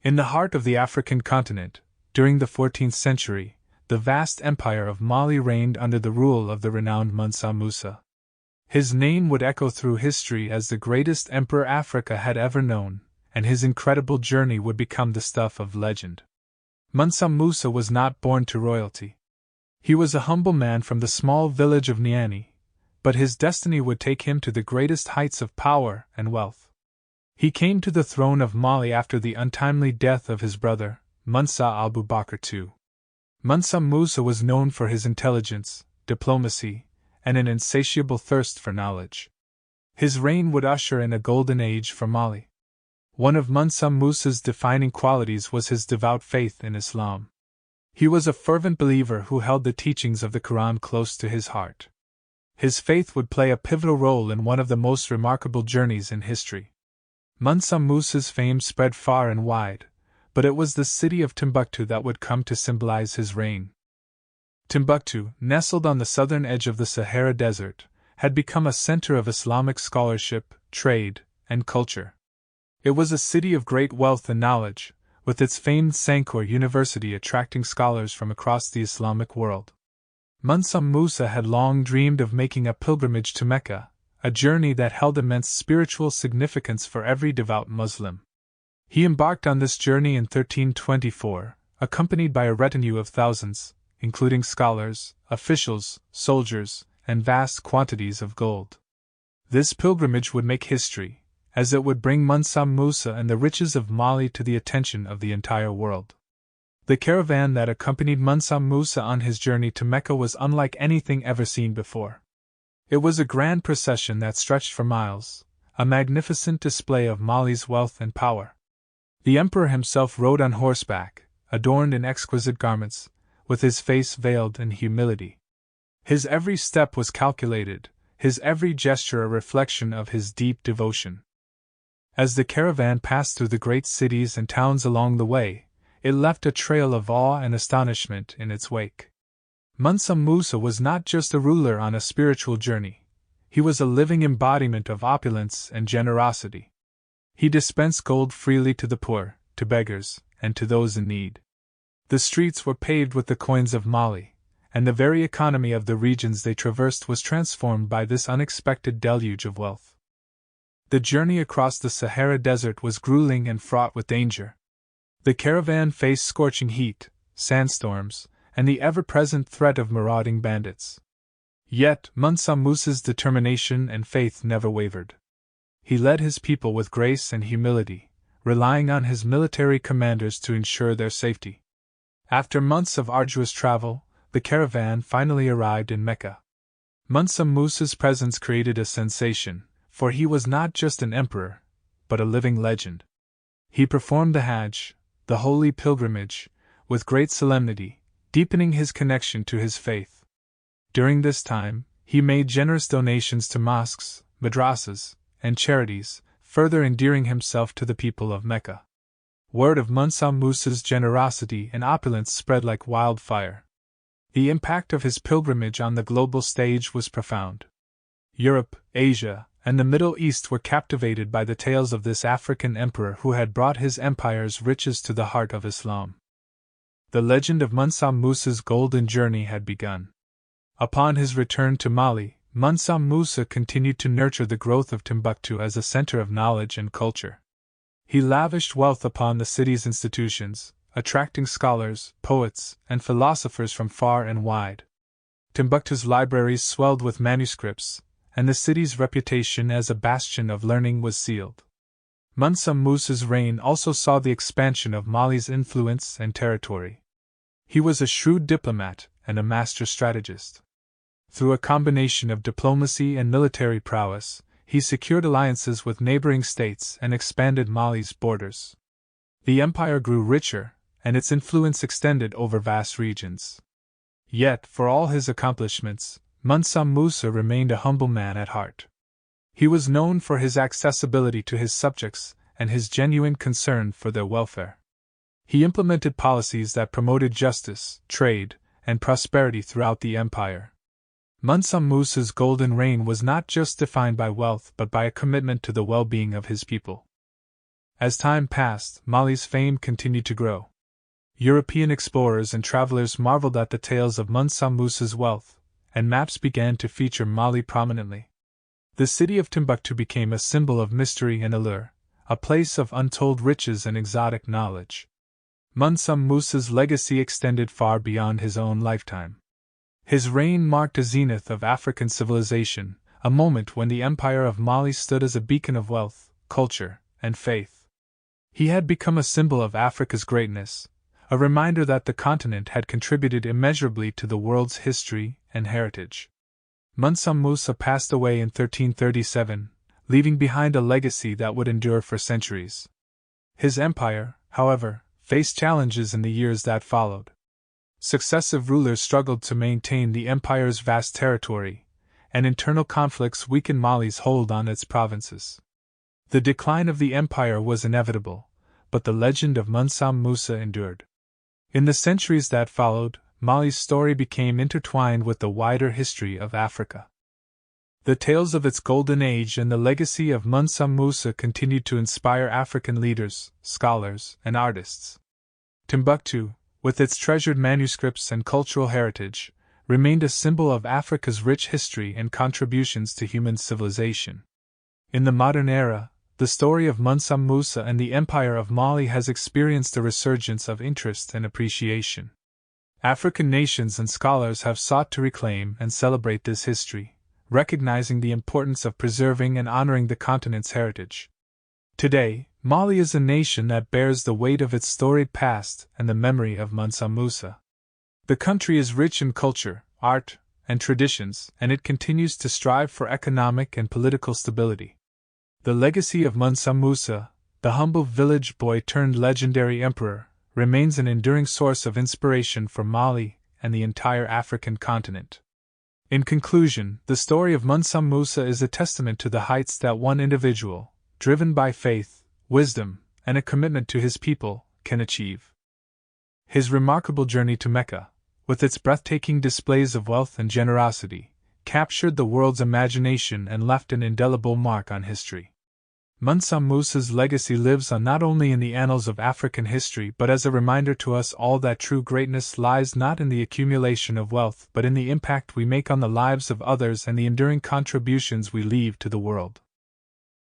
In the heart of the African continent, during the 14th century, the vast empire of Mali reigned under the rule of the renowned Mansa Musa. His name would echo through history as the greatest emperor Africa had ever known, and his incredible journey would become the stuff of legend. Mansa Musa was not born to royalty. He was a humble man from the small village of Niani, but his destiny would take him to the greatest heights of power and wealth. He came to the throne of Mali after the untimely death of his brother, Musa Abubakar II. Mansa Musa was known for his intelligence, diplomacy, and an insatiable thirst for knowledge. His reign would usher in a golden age for Mali. One of Mansa Musa's defining qualities was his devout faith in Islam. He was a fervent believer who held the teachings of the Quran close to his heart. His faith would play a pivotal role in one of the most remarkable journeys in history. Mansa Musa's fame spread far and wide, but it was the city of Timbuktu that would come to symbolize his reign. Timbuktu, nestled on the southern edge of the Sahara Desert, had become a center of Islamic scholarship, trade, and culture. It was a city of great wealth and knowledge, with its famed Sankore University attracting scholars from across the Islamic world. Mansa Musa had long dreamed of making a pilgrimage to Mecca, a journey that held immense spiritual significance for every devout Muslim. He embarked on this journey in 1324, accompanied by a retinue of thousands, including scholars, officials, soldiers, and vast quantities of gold. This pilgrimage would make history, as it would bring Mansa Musa and the riches of Mali to the attention of the entire world. The caravan that accompanied Mansa Musa on his journey to Mecca was unlike anything ever seen before. It was a grand procession that stretched for miles, a magnificent display of Mali's wealth and power. The emperor himself rode on horseback, adorned in exquisite garments, with his face veiled in humility. His every step was calculated, his every gesture a reflection of his deep devotion. As the caravan passed through the great cities and towns along the way, it left a trail of awe and astonishment in its wake. Mansa Musa was not just a ruler on a spiritual journey, he was a living embodiment of opulence and generosity. He dispensed gold freely to the poor, to beggars, and to those in need. The streets were paved with the coins of Mali, and the very economy of the regions they traversed was transformed by this unexpected deluge of wealth. The journey across the Sahara Desert was grueling and fraught with danger. The caravan faced scorching heat, sandstorms, and the ever-present threat of marauding bandits. Yet, Mansa Musa's determination and faith never wavered. He led his people with grace and humility, relying on his military commanders to ensure their safety. After months of arduous travel, the caravan finally arrived in Mecca. Mansa Musa's presence created a sensation, for he was not just an emperor, but a living legend. He performed the Hajj, the holy pilgrimage, with great solemnity, deepening his connection to his faith. During this time, he made generous donations to mosques, madrasas, and charities, further endearing himself to the people of Mecca. Word of Mansa Musa's generosity and opulence spread like wildfire. The impact of his pilgrimage on the global stage was profound. Europe, Asia, and the Middle East were captivated by the tales of this African emperor who had brought his empire's riches to the heart of Islam. The legend of Mansa Musa's golden journey had begun. Upon his return to Mali, Mansa Musa continued to nurture the growth of Timbuktu as a center of knowledge and culture. He lavished wealth upon the city's institutions, attracting scholars, poets, and philosophers from far and wide. Timbuktu's libraries swelled with manuscripts, and the city's reputation as a bastion of learning was sealed. Mansa Musa's reign also saw the expansion of Mali's influence and territory. He was a shrewd diplomat and a master strategist. Through a combination of diplomacy and military prowess, he secured alliances with neighboring states and expanded Mali's borders. The empire grew richer, and its influence extended over vast regions. Yet, for all his accomplishments, Mansa Musa remained a humble man at heart. He was known for his accessibility to his subjects and his genuine concern for their welfare. He implemented policies that promoted justice, trade, and prosperity throughout the empire. Mansa Musa's golden reign was not just defined by wealth but by a commitment to the well-being of his people. As time passed, Mali's fame continued to grow. European explorers and travelers marveled at the tales of Mansa Musa's wealth, and maps began to feature Mali prominently. The city of Timbuktu became a symbol of mystery and allure, a place of untold riches and exotic knowledge. Mansa Musa's legacy extended far beyond his own lifetime. His reign marked a zenith of African civilization, a moment when the Empire of Mali stood as a beacon of wealth, culture, and faith. He had become a symbol of Africa's greatness, a reminder that the continent had contributed immeasurably to the world's history and heritage. Mansa Musa passed away in 1337, leaving behind a legacy that would endure for centuries. His empire, however, faced challenges in the years that followed. Successive rulers struggled to maintain the empire's vast territory, and internal conflicts weakened Mali's hold on its provinces. The decline of the empire was inevitable, but the legend of Mansa Musa endured. In the centuries that followed, Mali's story became intertwined with the wider history of Africa. The tales of its golden age and the legacy of Mansa Musa continued to inspire African leaders, scholars, and artists. Timbuktu, with its treasured manuscripts and cultural heritage, remained a symbol of Africa's rich history and contributions to human civilization. In the modern era, the story of Mansa Musa and the Empire of Mali has experienced a resurgence of interest and appreciation. African nations and scholars have sought to reclaim and celebrate this history, recognizing the importance of preserving and honoring the continent's heritage. Today, Mali is a nation that bears the weight of its storied past and the memory of Mansa Musa. The country is rich in culture, art, and traditions, and it continues to strive for economic and political stability. The legacy of Mansa Musa, the humble village boy turned legendary emperor, remains an enduring source of inspiration for Mali and the entire African continent. In conclusion, the story of Mansa Musa is a testament to the heights that one individual, driven by faith, wisdom, and a commitment to his people, can achieve. His remarkable journey to Mecca, with its breathtaking displays of wealth and generosity, captured the world's imagination and left an indelible mark on history. Mansa Musa's legacy lives on not only in the annals of African history but as a reminder to us all that true greatness lies not in the accumulation of wealth but in the impact we make on the lives of others and the enduring contributions we leave to the world.